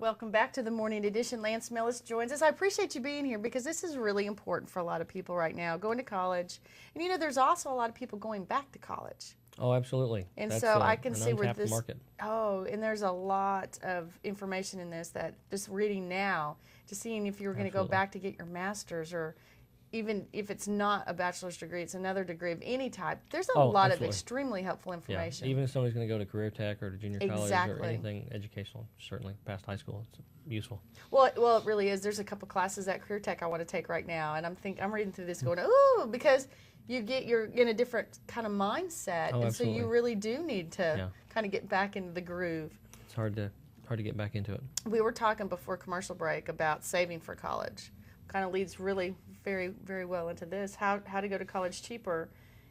Welcome back to the Morning Edition. Lance Millis joins us. I appreciate you being here because this is really important for a lot of people right now, going to college. And you know, there's also a lot of people going back to college. Oh, absolutely. And That's so I can an see where untapped this market. Oh, and there's a lot of information in this that just reading now, just seeing if you were going to go back to get your master's, or even if it's not a bachelor's degree, it's another degree of any type. There's a lot of extremely helpful information. Yeah, even if somebody's going to go to career tech or to junior college or Exactly. anything educational, certainly past high school, it's useful. Well, it really is. There's a couple classes at career tech I want to take right now, and I'm reading through this going, ooh, because you're in a different kind of mindset, Oh, and absolutely. so you really do need to kind of get back into the groove. It's hard to get back into it. We were talking before commercial break about saving for college. Kind of leads really very, very well into this, how to go to college cheaper.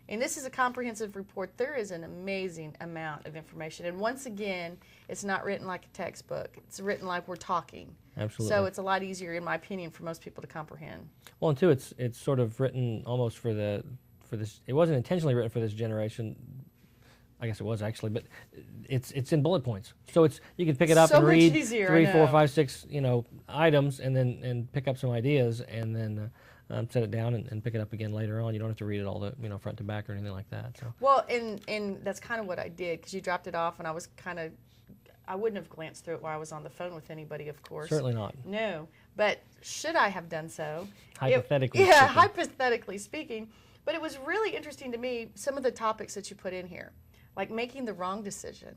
And this is a comprehensive report. There is an amazing amount of information. And once again, it's not written like a textbook. It's written like we're talking. Absolutely. So it's a lot easier, in my opinion, for most people to comprehend. Well, and two, it's sort of written almost for this. It wasn't intentionally written for this generation. I guess it was actually, but it's in bullet points. So you can pick it up So and much read easier, 3, I 4, know. 5, 6, items, and pick up some ideas, and then set it down and pick it up again later on. You don't have to read it all front to back or anything like that. So. Well, and that's kind of what I did, because you dropped it off, and I wouldn't have glanced through it while I was on the phone with anybody, of course. Certainly not. No, but should I have done so? Hypothetically Yeah, speaking. hypothetically speaking. But it was really interesting to me, some of the topics that you put in here, like making the wrong decision.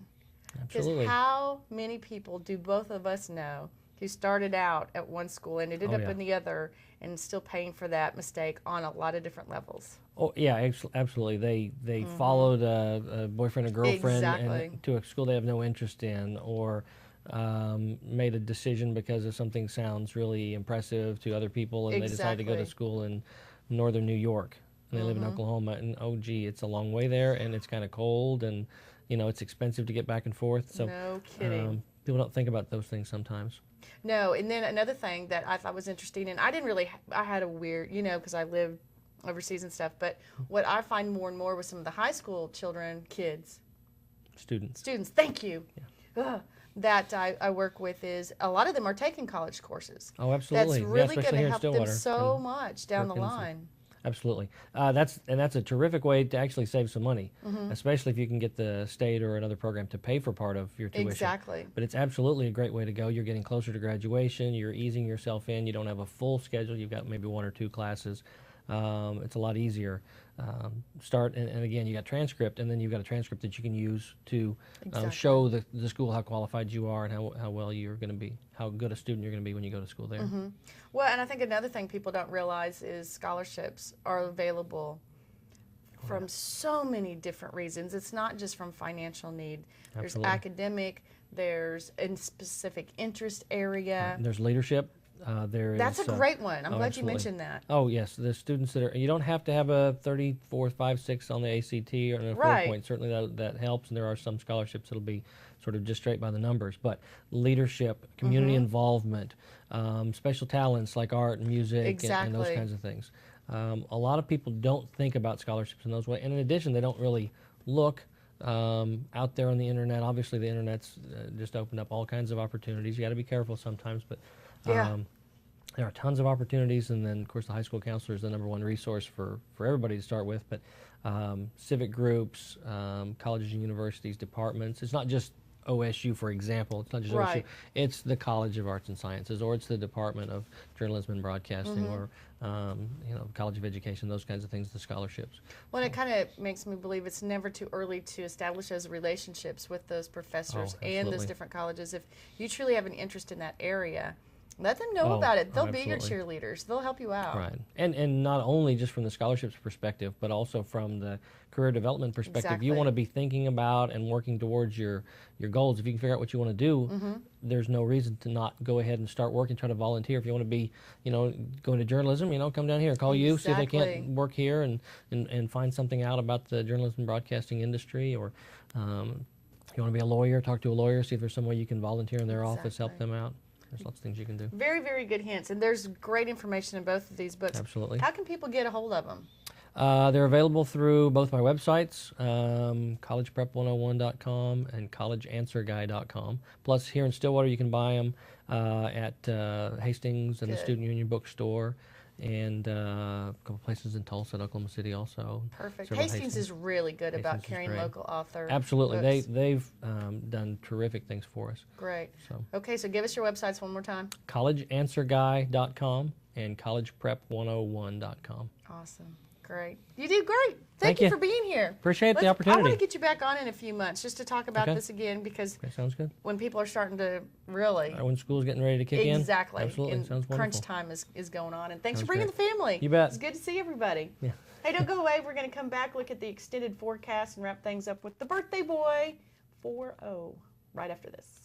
Absolutely. Because how many people do both of us know who started out at one school and ended up in the other, and still paying for that mistake on a lot of different levels? Oh yeah, absolutely. They followed a boyfriend or girlfriend and to a school they have no interest in, or made a decision because of something sounds really impressive to other people, and they decide to go to school in northern New York, and they live in Oklahoma, and oh gee, it's a long way there, and it's kind of cold, and it's expensive to get back and forth. So no kidding. People don't think about those things sometimes. No, and then another thing that I thought was interesting, and I didn't really, I had a weird, because I lived overseas and stuff, but what I find more and more with some of the high school students, thank you, that I work with, is a lot of them are taking college courses. Oh, absolutely. That's really going to help them Stillwater so much down the line. Absolutely. That's a terrific way to actually save some money, especially if you can get the state or another program to pay for part of your tuition. Exactly. But it's absolutely a great way to go. You're getting closer to graduation. You're easing yourself in. You don't have a full schedule. You've got maybe 1 or 2 classes. It's a lot easier. And again, you got transcript, and then you've got a transcript that you can use to show the school how qualified you are, and how well you're going to be, how good a student you're going to be when you go to school there. Well, and I think another thing people don't realize is scholarships are available from so many different reasons. It's not just from financial need. There's academic, there's a specific interest area. There's leadership. That's a great one. I'm glad you mentioned that. Oh, yes. The students you don't have to have a 34, 5, 6 on the ACT or a 4 point. Certainly that helps, and there are some scholarships that'll be sort of just straight by the numbers. But leadership, community involvement, special talents like art and music and those kinds of things. A lot of people don't think about scholarships in those ways. And in addition, they don't really look out there on the internet. Obviously, the internet's just opened up all kinds of opportunities. You got to be careful sometimes, but there are tons of opportunities, and then, of course, the high school counselor is the #1 resource for everybody to start with, but civic groups, colleges and universities, departments. It's not just OSU, for example. It's not just OSU. It's the College of Arts and Sciences, or it's the Department of Journalism and Broadcasting, or College of Education, those kinds of things, the scholarships. Well, it kind of makes me believe it's never too early to establish those relationships with those professors and those different colleges. If you truly have an interest in that area, let them know about it. They'll be your cheerleaders. They'll help you out. Right. And not only just from the scholarships perspective, but also from the career development perspective. You want to be thinking about and working towards your goals. If you can figure out what you want to do, there's no reason to not go ahead and start working, try to volunteer. If you want to be, going to journism, come down here, call you, see if they can't work here, and find something out about the journalism and broadcasting industry. Or if you want to be a lawyer, talk to a lawyer, see if there's some way you can volunteer in their office, help them out. There's lots of things you can do. Very, very good hints, and there's great information in both of these books. Absolutely. How can people get a hold of them? They're available through both my websites, collegeprep101.com and collegeanswerguy.com. Plus, here in Stillwater, you can buy them at Hastings and the Student Union Bookstore, and a couple places in Tulsa and Oklahoma City also. Perfect. Hastings is really good about carrying local author Absolutely. books. They've done terrific things for us. Great. So. Okay, so give us your websites one more time. collegeanswerguy.com and collegeprep101.com. Awesome. Great. You do great. Thank you you for being here. Appreciate the opportunity. I want to get you back on in a few months just to talk about this again, because sounds good. when people are starting to really... when school's getting ready to kick in. Exactly. Absolutely. And sounds crunch wonderful. time is going on. And thanks Sounds for bringing great. the family. You bet. It's good to see everybody. Yeah. Hey, don't go away. We're going to come back, look at the extended forecast, and wrap things up with the birthday boy 4-0 right after this.